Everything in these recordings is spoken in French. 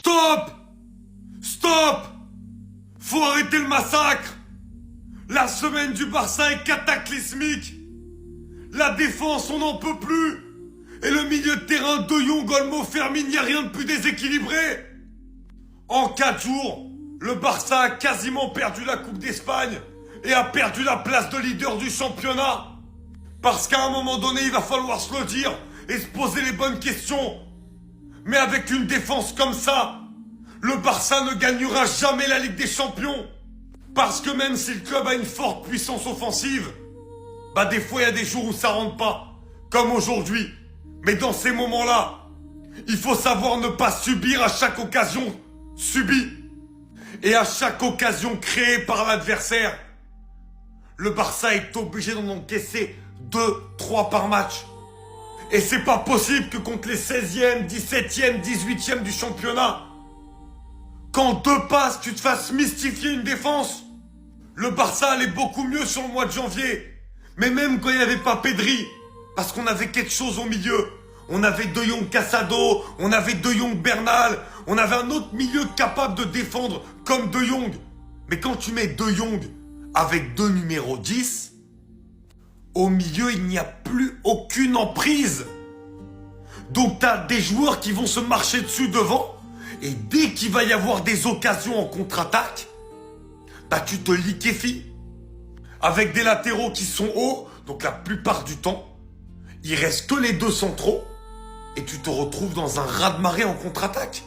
Stop! Stop! Faut arrêter le massacre! La semaine du Barça est cataclysmique! La défense, on n'en peut plus! Et le milieu de terrain, De Jong, Olmo, Fermin, y a rien de plus déséquilibré! En 4 jours, le Barça a quasiment perdu la Coupe d'Espagne et a perdu la place de leader du championnat. Parce qu'à un moment donné, il va falloir se le dire et se poser les bonnes questions. Mais avec une défense comme ça, le Barça ne gagnera jamais la Ligue des Champions. Parce que même si le club a une forte puissance offensive, bah des fois il y a des jours où ça rentre pas. Comme aujourd'hui. Mais dans ces moments-là, il faut savoir ne pas subir à chaque occasion subie. Et à chaque occasion créée par l'adversaire. Le Barça est obligé d'en encaisser 2, 3 par match. Et c'est pas possible que contre les 16e, 17e, 18e du championnat, qu'en 2 passes, tu te fasses mystifier une défense. Le Barça allait beaucoup mieux sur le mois de janvier. Mais même quand il n'y avait pas Pedri, parce qu'on avait quelque chose au milieu. On avait De Jong Casado, on avait De Jong Bernal, on avait un autre milieu capable de défendre comme De Jong. Mais quand tu mets De Jong avec 2 numéros 10, au milieu il n'y a plus aucune emprise. Donc tu as des joueurs qui vont se marcher dessus devant, et dès qu'il va y avoir des occasions en contre-attaque, bah tu te liquéfies. Avec des latéraux qui sont hauts, donc la plupart du temps, il reste que les 2 centraux, et tu te retrouves dans un raz-de-marée en contre-attaque.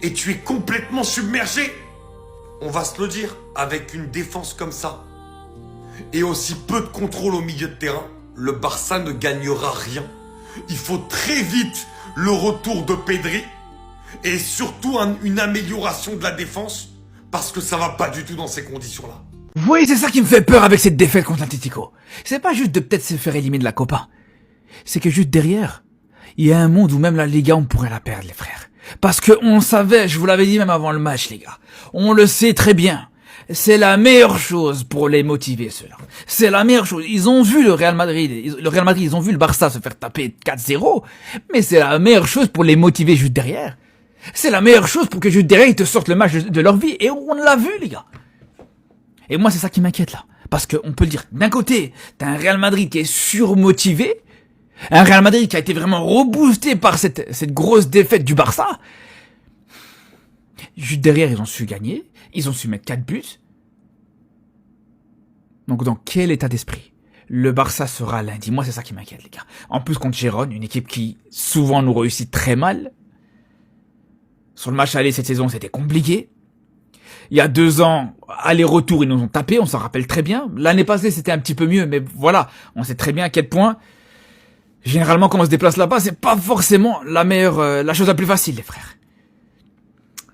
Et tu es complètement submergé. On va se le dire, avec une défense comme ça, et aussi peu de contrôle au milieu de terrain, le Barça ne gagnera rien. Il faut très vite le retour de Pedri, et surtout une amélioration de la défense, parce que ça va pas du tout dans ces conditions-là. Vous voyez, c'est ça qui me fait peur avec cette défaite contre l'Atlético. C'est pas juste de peut-être se faire éliminer de la Copa. C'est que juste derrière, il y a un monde où même la Liga, on pourrait la perdre, les frères. Parce que on savait, je vous l'avais dit même avant le match, les gars. On le sait très bien. C'est la meilleure chose pour les motiver, ceux-là. C'est la meilleure chose. Ils ont vu le Real Madrid, ils ont vu le Barça se faire taper 4-0. Mais c'est la meilleure chose pour les motiver juste derrière. C'est la meilleure chose pour que juste derrière, ils te sortent le match de leur vie. Et on l'a vu, les gars. Et moi, c'est ça qui m'inquiète, là. Parce qu'on peut le dire, d'un côté, t'as un Real Madrid qui est surmotivé, un Real Madrid qui a été vraiment reboosté par cette grosse défaite du Barça. Juste derrière, ils ont su gagner, ils ont su mettre 4 buts. Donc dans quel état d'esprit le Barça sera lundi? Moi, c'est ça qui m'inquiète, les gars. En plus, contre Gérone, une équipe qui souvent nous réussit très mal. Sur le match aller cette saison, c'était compliqué. Il y a 2 ans, aller-retour, ils nous ont tapé, on s'en rappelle très bien. L'année passée, c'était un petit peu mieux, mais voilà, on sait très bien à quel point, généralement, quand on se déplace là-bas, c'est pas forcément la chose la plus facile, les frères.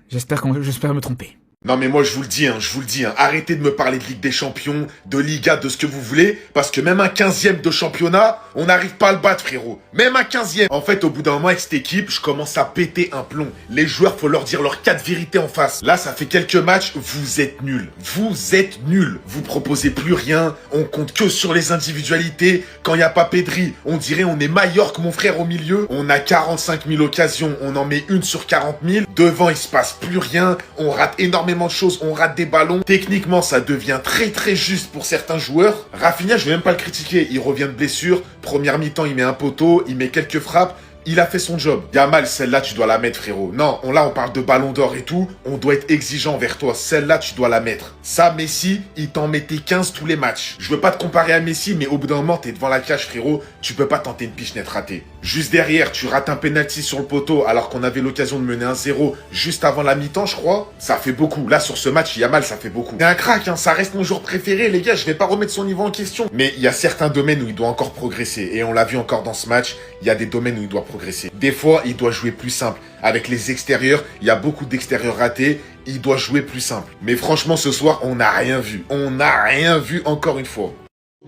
J'espère me tromper. Non mais moi je vous le dis, arrêtez de me parler de Ligue des Champions, de Liga, de ce que vous voulez, parce que même un 15e de championnat, on n'arrive pas à le battre, frérot. Même un 15e. En fait, au bout d'un moment avec cette équipe, je commence à péter un plomb. Les joueurs, faut leur dire leurs 4 vérités en face. Là, ça fait quelques matchs, vous êtes nuls. Vous êtes nuls. Vous proposez plus rien, on compte que sur les individualités. Quand il n'y a pas Pedri, on dirait on est Mallorca, mon frère, au milieu. On a 45 000 occasions, on en met une sur 40 000. Devant, il se passe plus rien, on rate énormément de choses, on rate des ballons. Techniquement, ça devient très très juste pour certains joueurs. Rafinha, je vais même pas le critiquer, il revient de blessure. Première mi-temps, il met un poteau, il met quelques frappes. Il a fait son job. Yamal, celle-là, tu dois la mettre, frérot. Non, on parle de ballon d'or et tout. On doit être exigeant vers toi. Celle-là, tu dois la mettre. Ça, Messi, il t'en mettait 15 tous les matchs. Je veux pas te comparer à Messi, mais au bout d'un moment, t'es devant la cage, frérot. Tu peux pas tenter une pichenette ratée. Juste derrière, tu rates un penalty sur le poteau alors qu'on avait l'occasion de mener 1-0 juste avant la mi-temps, je crois. Ça fait beaucoup. Là, sur ce match, Yamal, ça fait beaucoup. C'est un crack, hein. Ça reste mon joueur préféré, les gars. Je vais pas remettre son niveau en question. Mais il y a certains domaines où il doit encore progresser. Et on l'a vu encore dans ce match. Il y a des domaines où il doit progresser. Des fois, il doit jouer plus simple. Avec les extérieurs, il y a beaucoup d'extérieurs ratés. Il doit jouer plus simple. Mais franchement, ce soir, on n'a rien vu. On n'a rien vu encore une fois.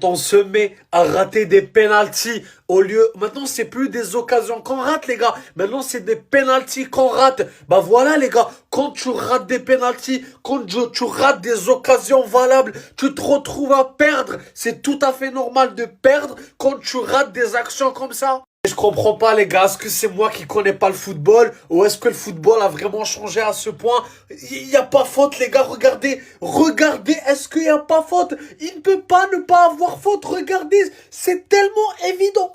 On se met à rater des penalties au lieu... Maintenant, c'est plus des occasions qu'on rate, les gars. Maintenant, c'est des penalties qu'on rate. Bah voilà, les gars. Quand tu rates des penalties, quand tu rates des occasions valables, tu te retrouves à perdre. C'est tout à fait normal de perdre quand tu rates des actions comme ça. Je comprends pas les gars, est-ce que c'est moi qui connais pas le football ou est-ce que le football a vraiment changé à ce point? Il y a pas faute les gars, regardez, est-ce qu'il y a pas faute? Il ne peut pas ne pas avoir faute, regardez, c'est tellement évident.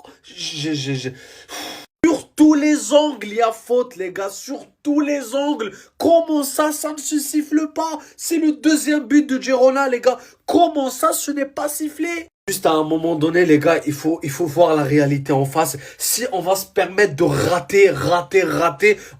Sur tous les angles, il y a faute, les gars. Sur tous les angles. Comment ça ne se siffle pas? C'est le deuxième but de Girona, les gars. Comment ça, ce n'est pas sifflé? Juste à un moment donné, les gars, il faut voir la réalité en face. Si on va se permettre de rater,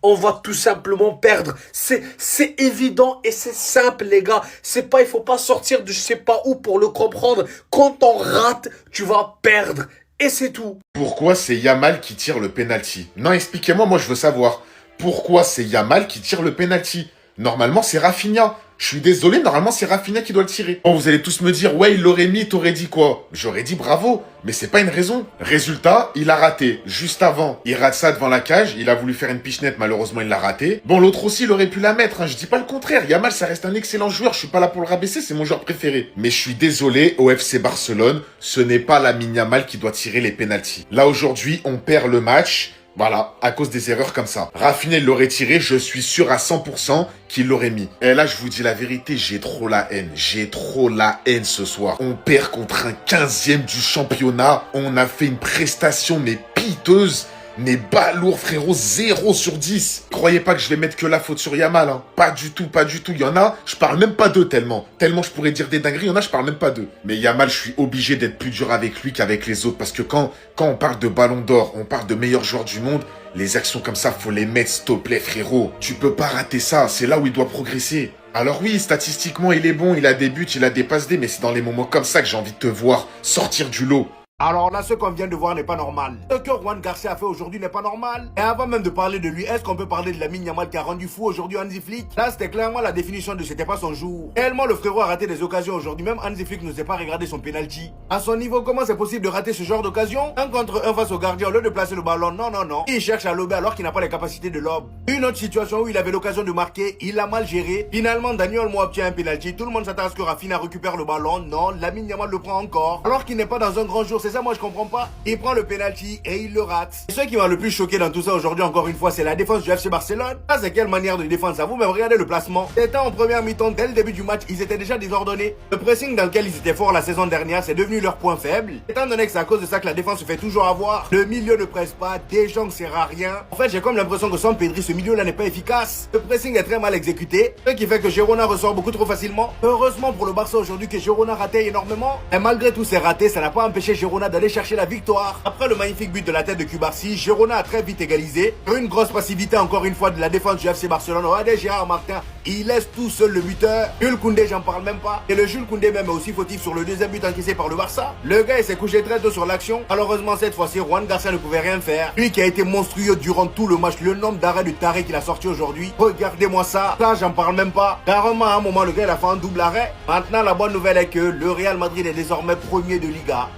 on va tout simplement perdre. C'est évident et c'est simple, les gars. Il faut pas sortir de je sais pas où pour le comprendre. Quand on rate, tu vas perdre. Et c'est tout. Pourquoi c'est Yamal qui tire le penalty? Non, expliquez-moi, moi je veux savoir. Pourquoi c'est Yamal qui tire le penalty? Normalement, c'est Rafinha. Je suis désolé, normalement, c'est Rafinha qui doit le tirer. Bon, vous allez tous me dire, ouais, il l'aurait mis, t'aurais dit quoi? J'aurais dit bravo, mais c'est pas une raison. Résultat, il a raté. Juste avant, il rate ça devant la cage. Il a voulu faire une pichenette, malheureusement, il l'a raté. Bon, l'autre aussi, il aurait pu la mettre, hein. Je dis pas le contraire. Yamal, ça reste un excellent joueur. Je suis pas là pour le rabaisser, c'est mon joueur préféré. Mais je suis désolé, au FC Barcelone, ce n'est pas Lamine Yamal qui doit tirer les pénaltys. Là, aujourd'hui, on perd le match. Voilà, à cause des erreurs comme ça. Rafinha l'aurait tiré, je suis sûr à 100% qu'il l'aurait mis. Et là, je vous dis la vérité, j'ai trop la haine. J'ai trop la haine ce soir. On perd contre un 15e du championnat. On a fait une prestation, mais piteuse. Mais balourd, frérot, 0 sur 10. Croyez pas que je vais mettre que la faute sur Yamal, hein. Pas du tout, pas du tout. Il y en a, je parle même pas d'eux tellement. Tellement je pourrais dire des dingueries, il y en a, je parle même pas d'eux. Mais Yamal, je suis obligé d'être plus dur avec lui qu'avec les autres. Parce que quand on parle de ballon d'or, on parle de meilleur joueur du monde, les actions comme ça, faut les mettre, s'il te plaît, frérot. Tu peux pas rater ça, c'est là où il doit progresser. Alors oui, statistiquement, il est bon, il a des buts, il a des passes D, mais c'est dans les moments comme ça que j'ai envie de te voir sortir du lot. Alors là, ce qu'on vient de voir n'est pas normal. Ce que Juan Garcia a fait aujourd'hui n'est pas normal. Et avant même de parler de lui, est-ce qu'on peut parler de Lamine Yamal qui a rendu fou aujourd'hui Hansi Flick? Là, c'était clairement la définition de c'était pas son jour. Tellement le frérot a raté des occasions aujourd'hui, même Hansi Flick ne sait pas regarder son penalty. À son niveau, comment c'est possible de rater ce genre d'occasion? Un contre un face au gardien, au lieu de placer le ballon, non. Il cherche à lober alors qu'il n'a pas les capacités de lob. Une autre situation où il avait l'occasion de marquer, il l'a mal géré. Finalement, Daniel Olmo obtient un penalty. Tout le monde s'attend à ce que Rafinha récupère le ballon. Non, Lamine Yamal le prend encore. Alors qu'il n'est pas dans un grand jour, c'est ça, moi je comprends pas. Il prend le penalty et il le rate. Et ce qui m'a le plus choqué dans tout ça aujourd'hui, encore une fois, c'est la défense du FC Barcelone. Ça, c'est quelle manière de défendre ça? Vous même regardez le placement. C'était en première mi-temps, dès le début du match, ils étaient déjà désordonnés. Le pressing dans lequel ils étaient forts la saison dernière, c'est devenu leur point faible. Étant donné que c'est à cause de ça que la défense se fait toujours avoir, le milieu ne presse pas, Deschamps ne sert à rien. En fait, j'ai comme l'impression que sans Pedri, ce milieu-là n'est pas efficace. Le pressing est très mal exécuté, ce qui fait que Girona ressort beaucoup trop facilement. Heureusement pour le Barça aujourd'hui que Girona ratait énormément. Et malgré tous ces ratés, ça n'a pas empêché Girona d'aller chercher la victoire. Après le magnifique but de la tête de Cubarsí, Girona a très vite égalisé. Une grosse passivité encore une fois de la défense du FC Barcelone. Regardez Gérard Martin, il laisse tout seul le buteur. Jules Koundé, j'en parle même pas. Et le Jules Koundé même est aussi fautif sur le deuxième but encaissé par le Barça. Le gars il s'est couché très tôt sur l'action. Malheureusement cette fois-ci, Juan Garcia ne pouvait rien faire. Lui qui a été monstrueux durant tout le match, le nombre d'arrêts de taré qu'il a sorti aujourd'hui. Regardez-moi ça. Ça j'en parle même pas. Carrément à un moment le gars il a fait un double arrêt. Maintenant la bonne nouvelle est que le Real Madrid est désormais premier de Liga.